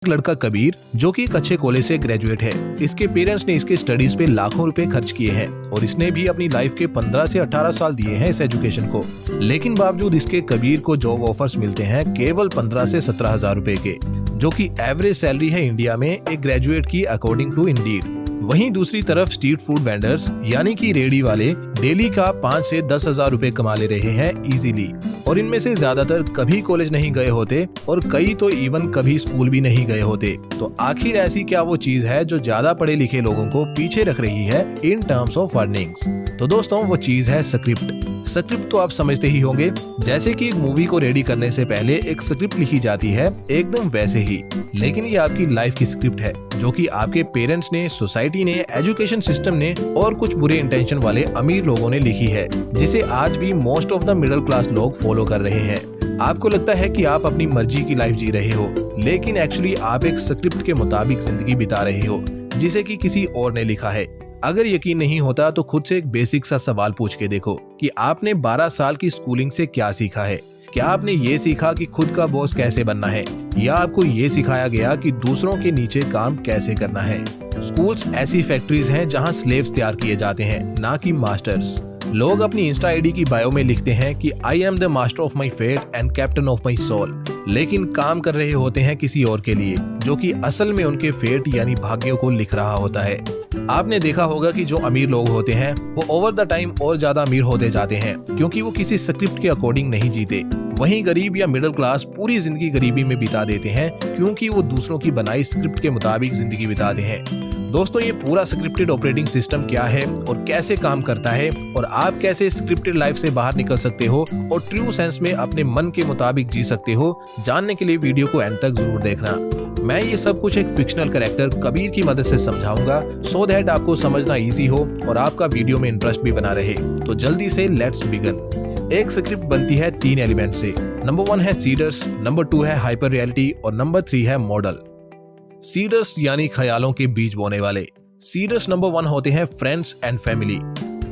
एक लड़का कबीर जो कि एक अच्छे कॉलेज से ग्रेजुएट है। इसके पेरेंट्स ने इसके स्टडीज पे लाखों रुपए खर्च किए हैं और इसने भी अपनी लाइफ के 15 से 18 साल दिए हैं इस एजुकेशन को। लेकिन बावजूद इसके कबीर को जॉब ऑफर्स मिलते हैं केवल 15 से 17 हजार रुपए के, जो कि एवरेज सैलरी है इंडिया में एक ग्रेजुएट की अकॉर्डिंग टू इंडीड। वहीं दूसरी तरफ स्ट्रीट फूड वेंडर्स यानी कि रेडी वाले डेली का 5 से 10 हजार रुपए कमा ले रहे हैं इजीली, और इनमें से ज्यादातर कभी कॉलेज नहीं गए होते और कई तो इवन कभी स्कूल भी नहीं गए होते। तो आखिर ऐसी क्या वो चीज है जो ज्यादा पढ़े लिखे लोगों को पीछे रख रही है इन टर्म्स ऑफ अर्निंग्स? तो दोस्तों वो चीज है स्क्रिप्ट। स्क्रिप्ट तो आप समझते ही होंगे, जैसे कि एक मूवी को रेडी करने से पहले एक स्क्रिप्ट लिखी जाती है, एकदम वैसे ही। लेकिन ये आपकी लाइफ की स्क्रिप्ट है जो कि आपके पेरेंट्स ने, सोसाइटी ने, एजुकेशन सिस्टम ने और कुछ बुरे इंटेंशन वाले अमीर लोगों ने लिखी है, जिसे आज भी most of the middle class लोग फॉलो कर रहे हैं। आपको लगता है कि आप अपनी मर्जी की लाइफ जी रहे हो, लेकिन एक्चुअली आप एक स्क्रिप्ट के मुताबिक जिंदगी बिता रहे हो जिसे कि किसी और ने लिखा है। अगर यकीन नहीं होता तो खुद से एक बेसिक सा सवाल पूछ के देखो कि आपने 12 साल की स्कूलिंग से क्या सीखा है। क्या आपने ये सीखा कि खुद का बॉस कैसे बनना है, या आपको ये सिखाया गया कि दूसरों के नीचे काम कैसे करना है? स्कूल्स ऐसी फैक्ट्रीज हैं जहां स्लेव्स तैयार किए जाते हैं, ना कि मास्टर्स। लोग अपनी इंस्टा आईडी की बायो में लिखते हैं कि I am the master of my fate and captain of my soul, लेकिन काम कर रहे होते हैं किसी और के लिए, जो कि असल में उनके फेट यानी भाग्यों को लिख रहा होता है। आपने देखा होगा कि जो अमीर लोग होते हैं वो ओवर द टाइम और ज्यादा अमीर होते जाते हैं, क्योंकि वो किसी स्क्रिप्ट के अकॉर्डिंग नहीं जीते। वहीं गरीब या मिडिल क्लास पूरी जिंदगी गरीबी में बिता देते हैं, क्योंकि वो दूसरों की बनाई स्क्रिप्ट के मुताबिक जिंदगी बिताते हैं। दोस्तों, ये पूरा स्क्रिप्टेड ऑपरेटिंग सिस्टम क्या है और कैसे काम करता है, और आप कैसे स्क्रिप्टेड लाइफ से बाहर निकल सकते हो और ट्रू सेंस में अपने मन के मुताबिक जी सकते हो, जानने के लिए वीडियो को एंड तक जरूर देखना। मैं ये सब कुछ एक फिक्शनल कैरेक्टर कबीर की मदद से समझाऊंगा, सो दैट आपको समझना इजी हो और आपका वीडियो में इंटरेस्ट भी बना रहे। तो जल्दी से लेट्स बिगिन। एक स्क्रिप्ट बनती है 3 एलिमेंट से। नंबर 1 है सीडर्स, नंबर 2 है हाइपर रियलिटी और नंबर 3 है मॉडल। सीडर्स यानी ख्यालों के बीज बोने वाले। सीडर्स नंबर 1 होते हैं फ्रेंड्स एंड फैमिली।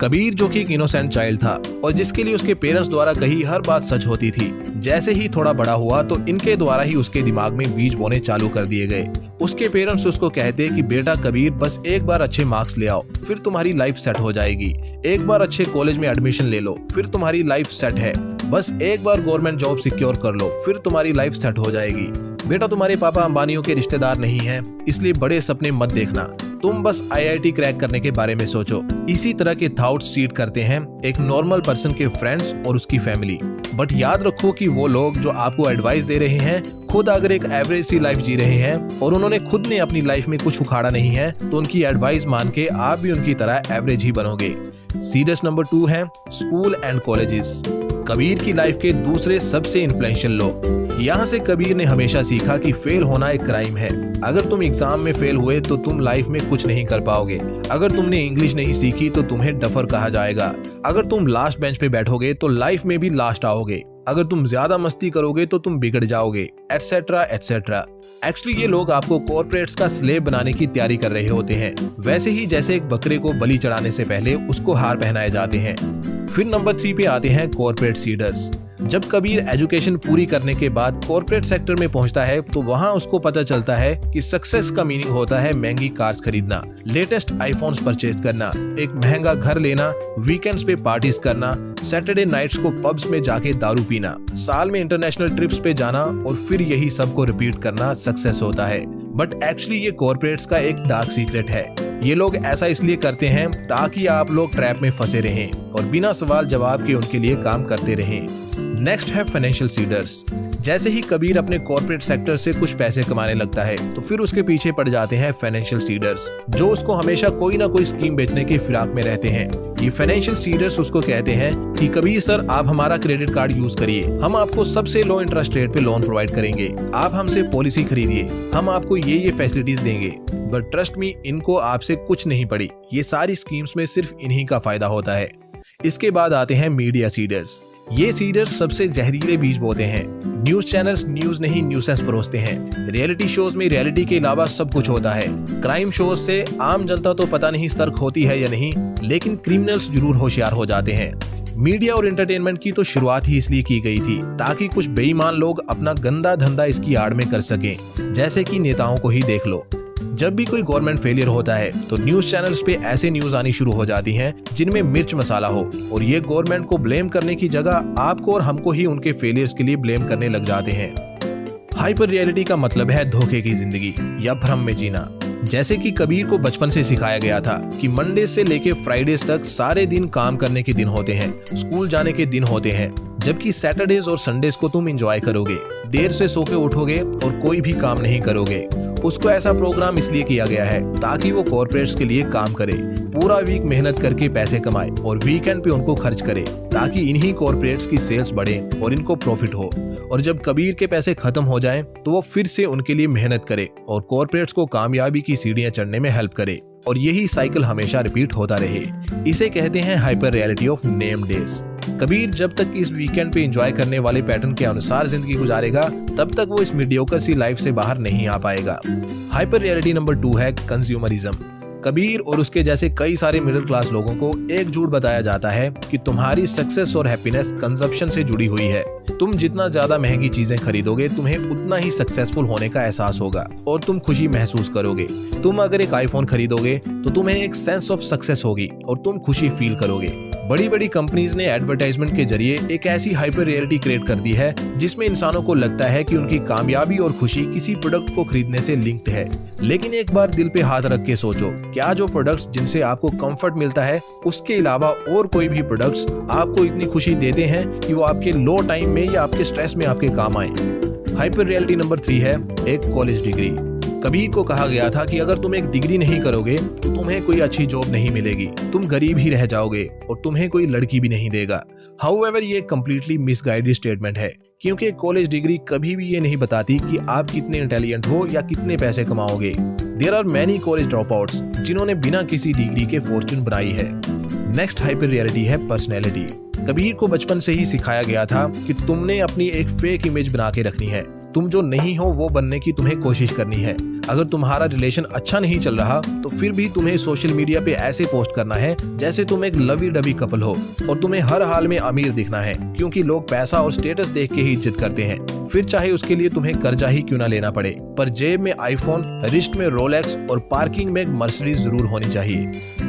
कबीर जो कि एक इनोसेंट चाइल्ड था और जिसके लिए उसके पेरेंट्स द्वारा कही हर बात सच होती थी, जैसे ही थोड़ा बड़ा हुआ तो इनके द्वारा ही उसके दिमाग में बीज बोने चालू कर दिए गए। उसके पेरेंट्स उसको कहते कि बेटा कबीर, बस एक बार अच्छे मार्क्स ले आओ, फिर तुम्हारी लाइफ सेट हो जाएगी। एक बार अच्छे कॉलेज में एडमिशन ले लो, फिर तुम्हारी लाइफ सेट है। बस एक बार गवर्नमेंट जॉब सिक्योर कर लो, फिर तुम्हारी लाइफ सेट हो जाएगी। बेटा, तुम्हारे पापा अंबानियों के रिश्तेदार नहीं हैं, इसलिए बड़े सपने मत देखना, तुम बस आईआईटी क्रैक करने के बारे में सोचो। इसी तरह के थॉट्स सीड करते हैं एक नॉर्मल पर्सन के फ्रेंड्स और उसकी फैमिली। बट याद रखो कि वो लोग जो आपको एडवाइस दे रहे हैं खुद अगर एक एवरेज सी लाइफ जी रहे हैं और उन्होंने खुद ने अपनी लाइफ में कुछ उखाड़ा नहीं है, तो उनकी एडवाइस मान के आप भी उनकी तरह एवरेज ही बनोगे। सीरियस नंबर 2 है स्कूल एंड कॉलेजेस। कबीर की लाइफ के दूसरे सबसे इन्फ्लुएंशियल लोग। यहाँ से कबीर ने हमेशा सीखा कि फेल होना एक क्राइम है। अगर तुम एग्जाम में फेल हुए तो तुम लाइफ में कुछ नहीं कर पाओगे। अगर तुमने इंग्लिश नहीं सीखी तो तुम्हें डफर कहा जाएगा। अगर तुम लास्ट बेंच पे बैठोगे तो लाइफ में भी लास्ट आओगे। अगर तुम ज्यादा मस्ती करोगे तो तुम बिगड़ जाओगे, एटसेट्रा एटसेट्रा। एक्चुअली ये लोग आपको कॉर्पोरेट्स का स्लेव बनाने की तैयारी कर रहे होते हैं, वैसे ही जैसे एक बकरे को बलि चढ़ाने से पहले उसको हार पहनाए जाते हैं। फिर नंबर 3 पे आते हैं कॉर्पोरेट सीडर्स। जब कबीर एजुकेशन पूरी करने के बाद कॉर्पोरेट सेक्टर में पहुंचता है तो वहां उसको पता चलता है कि सक्सेस का मीनिंग होता है महंगी कार्स खरीदना, लेटेस्ट आईफोन्स परचेज करना, एक महंगा घर लेना, वीकेंड्स पे पार्टीज करना, सैटरडे नाइट्स को पब्स में जाके दारू पीना, साल में इंटरनेशनल ट्रिप्स पे जाना और फिर यही सब को रिपीट करना सक्सेस होता है। बट एक्चुअली ये कॉर्पोरेट्स का एक डार्क सीक्रेट है। ये लोग ऐसा इसलिए करते हैं ताकि आप लोग ट्रैप में फंसे रहें और बिना सवाल जवाब के उनके लिए काम करते रहें। नेक्स्ट है फाइनेंशियल सीडर्स। जैसे ही कबीर अपने कॉर्पोरेट सेक्टर से कुछ पैसे कमाने लगता है तो फिर उसके पीछे पड़ जाते हैं फाइनेंशियल सीडर्स, जो उसको हमेशा कोई ना कोई स्कीम बेचने की फिराक में रहते हैं। ये फाइनेंशियल सीडर्स उसको कहते हैं कि कबीर सर, आप हमारा क्रेडिट कार्ड यूज करिए, हम आपको सबसे लो इंटरेस्ट रेट पे लोन प्रोवाइड करेंगे, आप हमसे पॉलिसी खरीदिए, हम आपको ये फैसिलिटीज देंगे। बट ट्रस्ट मी, इनको आपसे कुछ नहीं पड़ी, ये सारी स्कीम्स में सिर्फ इन्हीं का फायदा होता है। इसके बाद आते हैं मीडिया सीडर्स। ये सीरियल्स सबसे जहरीले बीज बोते हैं। न्यूज चैनल्स न्यूज नहीं न्यूसेंस परोसते हैं। रियलिटी शोज में रियलिटी के अलावा सब कुछ होता है। क्राइम शोज से आम जनता तो पता नहीं सतर्क होती है या नहीं, लेकिन क्रिमिनल्स जरूर होशियार हो जाते हैं। मीडिया और एंटरटेनमेंट की तो शुरुआत ही इसलिए की गई थी ताकि कुछ बेईमान लोग अपना गंदा धंधा इसकी आड़ में कर सकें। जैसे कि नेताओं को ही देख लो, जब भी कोई गवर्नमेंट फेलियर होता है तो न्यूज चैनल्स पे ऐसे न्यूज आनी शुरू हो जाती हैं जिनमें मिर्च मसाला हो, और ये गवर्नमेंट को ब्लेम करने की जगह आपको और हमको ही उनके फेलियर्स के लिए ब्लेम करने लग जाते हैं। हाइपर रियलिटी का मतलब है धोखे की जिंदगी या भ्रम में जीना। जैसे कि कबीर को बचपन से सिखाया गया था कि मंडे से लेके फ्राइडेज तक सारे दिन काम करने के दिन होते हैं, स्कूल जाने के दिन होते हैं, जबकि सैटरडेज और संडेज को तुम एंजॉय करोगे, देर से सो के उठोगे और कोई भी काम नहीं करोगे। उसको ऐसा प्रोग्राम इसलिए किया गया है ताकि वो कॉर्पोरेट्स के लिए काम करे, पूरा वीक मेहनत करके पैसे कमाए और वीकेंड पे उनको खर्च करे ताकि इन्हीं कॉर्पोरेट्स की सेल्स बढ़े और इनको प्रॉफिट हो। और जब कबीर के पैसे खत्म हो जाएं तो वो फिर से उनके लिए मेहनत करे और कॉर्पोरेट्स को कामयाबी की सीढ़ियां चढ़ने में हेल्प करे, और यही साइकिल हमेशा रिपीट होता रहे। इसे कहते हैं hyper reality of name days. Kabir जब तक इस वीकेंड पे एंजॉय करने वाले पैटर्न के अनुसार जिंदगी गुजारेगा, तब तक वो इस मीडियोकर सी लाइफ से बाहर नहीं आ पाएगा। हाइपर रियलिटी नंबर 2 है कंज्यूमरिज्म। कबीर और उसके जैसे कई सारे मिडिल क्लास लोगों को एक झूठ बताया जाता है कि तुम्हारी सक्सेस और हैप्पीनेस कंजप्शन से जुड़ी हुई है। तुम जितना ज्यादा महंगी चीजें खरीदोगे, तुम्हें उतना ही सक्सेसफुल होने का एहसास होगा और तुम खुशी महसूस करोगे। तुम अगर एक आईफोन खरीदोगे तो तुम्हें एक सेंस ऑफ सक्सेस होगी और तुम खुशी फील करोगे। बड़ी बड़ी कंपनीज ने एडवर्टाइजमेंट के जरिए एक ऐसी हाइपर रियलिटी क्रिएट कर दी है जिसमें इंसानों को लगता है कि उनकी कामयाबी और खुशी किसी प्रोडक्ट को खरीदने से लिंक्ड है। लेकिन एक बार दिल पे हाथ रख के सोचो, क्या जो प्रोडक्ट्स जिनसे आपको कंफर्ट मिलता है उसके अलावा और कोई भी प्रोडक्ट्स आपको इतनी खुशी देते हैं कि वो आपके लो टाइम में या आपके स्ट्रेस में आपके काम आए? हाइपर रियलिटी नंबर 3 है एक कॉलेज डिग्री। कबीर को कहा गया था कि अगर तुम एक डिग्री नहीं करोगे तो तुम्हें कोई अच्छी जॉब नहीं मिलेगी, तुम गरीब ही रह जाओगे और तुम्हें कोई लड़की भी नहीं देगा। हाउएवर ये कंप्लीटली मिसगाइडेड स्टेटमेंट है, क्योंकि कॉलेज डिग्री कभी भी ये नहीं बताती कि आप कितने इंटेलिजेंट हो या कितने पैसे कमाओगे। There are many college dropouts जिन्होंने बिना किसी डिग्री के फॉर्चून बनाई है। नेक्स्ट हाइपर रियलिटी है पर्सनैलिटी। कबीर को बचपन से ही सिखाया गया था कि तुमने अपनी एक फेक इमेज बना के रखनी है। तुम जो नहीं हो वो बनने की तुम्हें कोशिश करनी है। अगर तुम्हारा रिलेशन अच्छा नहीं चल रहा तो फिर भी तुम्हें सोशल मीडिया पे ऐसे पोस्ट करना है जैसे तुम एक लवी डबी कपल हो, और तुम्हें हर हाल में अमीर दिखना है, क्योंकि लोग पैसा और स्टेटस देख के ही इज्जत करते हैं। फिर चाहे उसके लिए तुम्हें कर्जा ही क्यों ना लेना पड़े, पर जेब में आईफोन, रिस्ट में रोलेक्स और पार्किंग में एक मर्सिडीज जरूर होनी चाहिए।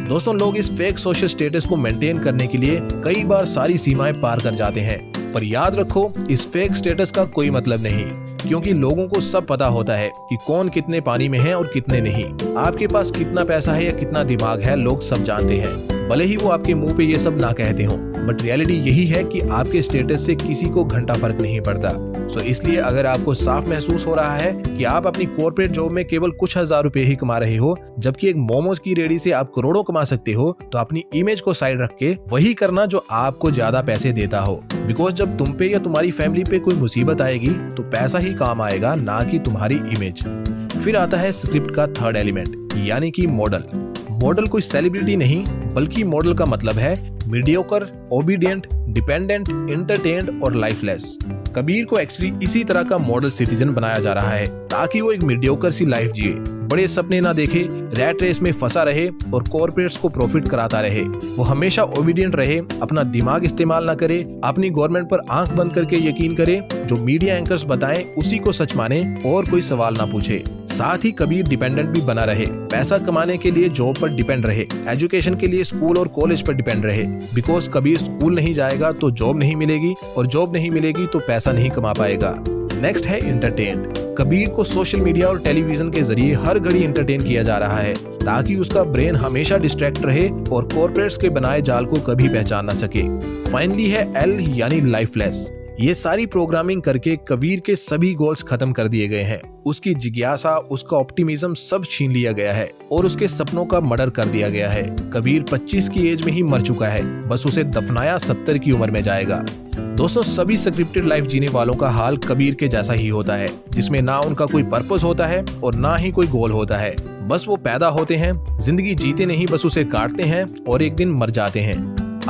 दोस्तों, लोग इस फेक सोशल स्टेटस को मेंटेन करने के लिए कई बार सारी सीमाएं पार कर जाते हैं, पर याद रखो इस फेक स्टेटस का कोई मतलब नहीं, क्योंकि लोगों को सब पता होता है कि कौन कितने पानी में है और कितने नहीं। आपके पास कितना पैसा है या कितना दिमाग है लोग सब जानते हैं, भले ही वो आपके मुंह पे ये सब ना कहते हो, बट रियलिटी यही है कि आपके स्टेटस से किसी को घंटा फर्क नहीं पड़ता। सो इसलिए अगर आपको साफ महसूस हो रहा है कि आप अपनी कॉर्पोरेट जॉब में केवल कुछ हजार रुपए ही कमा रहे हो, जबकि एक मोमोज की रेडी से आप करोड़ों कमा सकते हो, तो अपनी इमेज को साइड रख के वही करना जो आपको ज्यादा पैसे देता हो। बिकॉज जब तुम पे या तुम्हारी फैमिली पे कोई मुसीबत आएगी तो पैसा ही काम आएगा, ना कि तुम्हारी इमेज। फिर आता है स्क्रिप्ट का थर्ड एलिमेंट, यानी कि मॉडल। मॉडल कोई सेलिब्रिटी नहीं, बल्कि मॉडल का मतलब है मीडियोकर, ओबीडियंट, डिपेंडेंट, एंटरटेन्ड और लाइफलेस। कबीर को एक्चुअली इसी तरह का मॉडल सिटीजन बनाया जा रहा है ताकि वो एक मीडियोकर सी लाइफ जिए, बड़े सपने ना देखे, रैट रेस में फंसा रहे और कॉर्पोरेट्स को प्रॉफिट कराता रहे। वो हमेशा ओबीडियंट रहे, अपना दिमाग इस्तेमाल ना करे, अपनी गवर्नमेंट पर आंख बंद करके यकीन करे, जो मीडिया एंकर्स बताएं उसी को सच माने और कोई सवाल ना पूछे। साथ ही कबीर डिपेंडेंट भी बना रहे, पैसा कमाने के लिए जॉब पर डिपेंड रहे, एजुकेशन के लिए स्कूल और कॉलेज पर डिपेंड रहे। बिकॉज कबीर स्कूल नहीं जाएगा तो जॉब नहीं मिलेगी, और जॉब नहीं मिलेगी तो पैसा नहीं कमा पाएगा। नेक्स्ट है एंटरटेन। कबीर को सोशल मीडिया और टेलीविजन के जरिए हर घड़ी एंटरटेन किया जा रहा है ताकि उसका ब्रेन हमेशा डिस्ट्रैक्ट रहे और कॉर्पोरेट्स के बनाए जाल को कभी पहचान ना सके। फाइनली है एल, यानी लाइफलेस। ये सारी प्रोग्रामिंग करके कबीर के सभी गोल्स खत्म कर दिए गए हैं। उसकी जिज्ञासा, उसका ऑप्टिमिज्म सब छीन लिया गया है और उसके सपनों का मर्डर कर दिया गया है। कबीर 25 की एज में ही मर चुका है, बस उसे दफनाया 70 की उम्र में जाएगा। दोस्तों, सभी स्क्रिप्टेड लाइफ जीने वालों का हाल कबीर के जैसा ही होता है, जिसमें ना उनका कोई पर्पस होता है और ना ही कोई गोल होता है। बस वो पैदा होते हैं, जिंदगी जीते नहीं, बस उसे काटते हैं और एक दिन मर जाते हैं।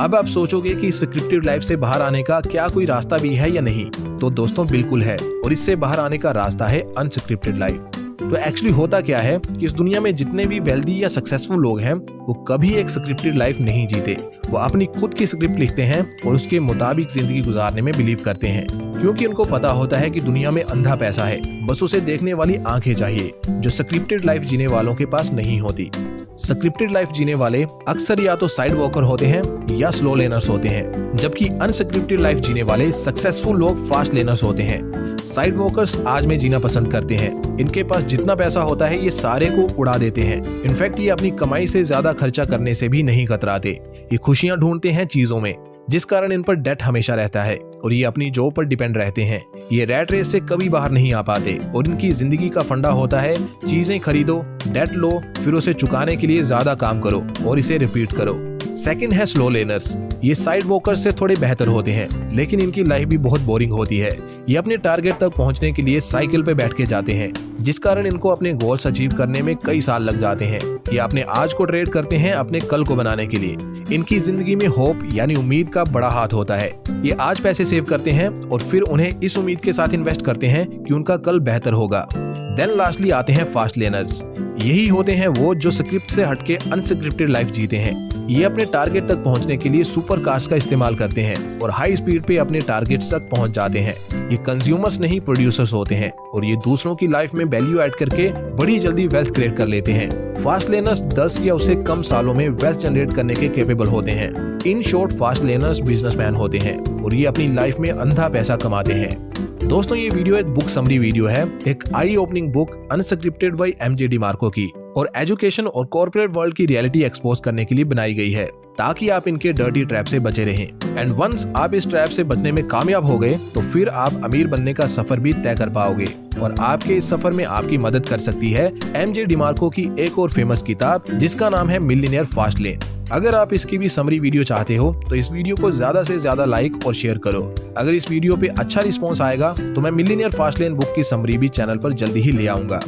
अब आप सोचोगे कि स्क्रिप्टेड लाइफ से बाहर आने का क्या कोई रास्ता भी है या नहीं, तो दोस्तों बिल्कुल है, और इससे बाहर आने का रास्ता है अनस्क्रिप्टेड लाइफ। तो एक्चुअली होता क्या है कि इस दुनिया में जितने भी वेल्दी या सक्सेसफुल लोग हैं वो कभी एक स्क्रिप्टेड लाइफ नहीं जीते। वो अपनी खुद की स्क्रिप्ट लिखते हैं और उसके मुताबिक जिंदगी गुजारने में बिलीव करते हैं, क्योंकि उनको पता होता है कि दुनिया में अंधा पैसा है, बस उसे देखने वाली आंखें चाहिए, जो स्क्रिप्टेड लाइफ जीने वालों के पास नहीं होती। स्क्रिप्टेड लाइफ जीने वाले अक्सर या तो साइड वॉकर होते हैं या स्लो लर्नर्स होते हैं, जबकि अनस्क्रिप्टेड लाइफ जीने वाले सक्सेसफुल लोग फास्ट लर्नर्स होते हैं। साइड वॉकर्स आज में जीना पसंद करते हैं। इनके पास जितना पैसा होता है ये सारे को उड़ा देते हैं। इनफैक्ट ये अपनी कमाई से ज्यादा खर्चा करने से भी नहीं कतराते। ये खुशियां ढूंढते हैं चीजों में, जिस कारण इन पर डेट हमेशा रहता है और ये अपनी जॉब पर डिपेंड रहते हैं। ये रैट रेस से कभी बाहर नहीं आ पाते और इनकी जिंदगी का फंडा होता है चीजें खरीदो, डेट लो, फिर उसे चुकाने के लिए ज्यादा काम करो और इसे रिपीट करो। सेकंड है स्लो लर्नर्स। ये साइड वॉकर्स से थोड़े बेहतर होते हैं, लेकिन इनकी लाइफ भी बहुत बोरिंग होती है। ये अपने टारगेट तक पहुंचने के लिए साइकिल पे बैठ के जाते हैं, जिस कारण इनको अपने गोल्स अचीव करने में कई साल लग जाते हैं। ये अपने आज को ट्रेड करते हैं अपने कल को बनाने के लिए। इनकी जिंदगी में होप यानी उम्मीद का बड़ा हाथ होता है। ये आज पैसे सेव करते हैं और फिर उन्हें इस उम्मीद के साथ इन्वेस्ट करते हैं कि उनका कल बेहतर होगा। देन लास्टली आते हैं फास्ट लर्नर्स। यही होते हैं वो जो स्क्रिप्ट से हटके अनस्क्रिप्टेड लाइफ जीते हैं। ये अपने टारगेट तक पहुंचने के लिए सुपर कार्स का इस्तेमाल करते हैं और हाई स्पीड पे अपने टारगेट्स तक पहुंच जाते हैं। ये कंज्यूमर्स नहीं प्रोड्यूसर्स होते हैं और ये दूसरों की लाइफ में वैल्यू ऐड करके बड़ी जल्दी वेल्थ क्रिएट कर लेते हैं। फास्ट लर्नर्स 10 या उससे कम सालों में वेल्थ जनरेट करने के कैपेबल होते हैं। In short fast learners businessman होते हैं और ये अपनी लाइफ में अंधा पैसा कमाते हैं। दोस्तों ये वीडियो एक बुक समरी वीडियो है, एक eye opening book Unscripted by MJ DeMarco की, और एजुकेशन और कॉर्पोरेट वर्ल्ड की रियलिटी एक्सपोज करने के लिए बनाई गई है, ताकि आप इनके डर्टी ट्रैप से बचे रहें। एंड वंस आप इस ट्रैप से बचने में कामयाब हो गए तो फिर आप अमीर बनने का सफर भी तय कर पाओगे। और आपके इस सफर में आपकी मदद कर सकती है एमजे डिमार्को की एक और फेमस किताब, जिसका नाम है मिलियनेयर फास्ट लेन। अगर आप इसकी भी समरी वीडियो चाहते हो तो इस वीडियो को ज्यादा से ज्यादा लाइक और शेयर करो। अगर इस वीडियो पे अच्छा रिस्पॉन्स आएगा तो मैं मिलियनेयर फास्ट लेन बुक की समरी भी चैनल पर जल्दी ही ले आऊंगा।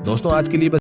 दोस्तों आज के लिए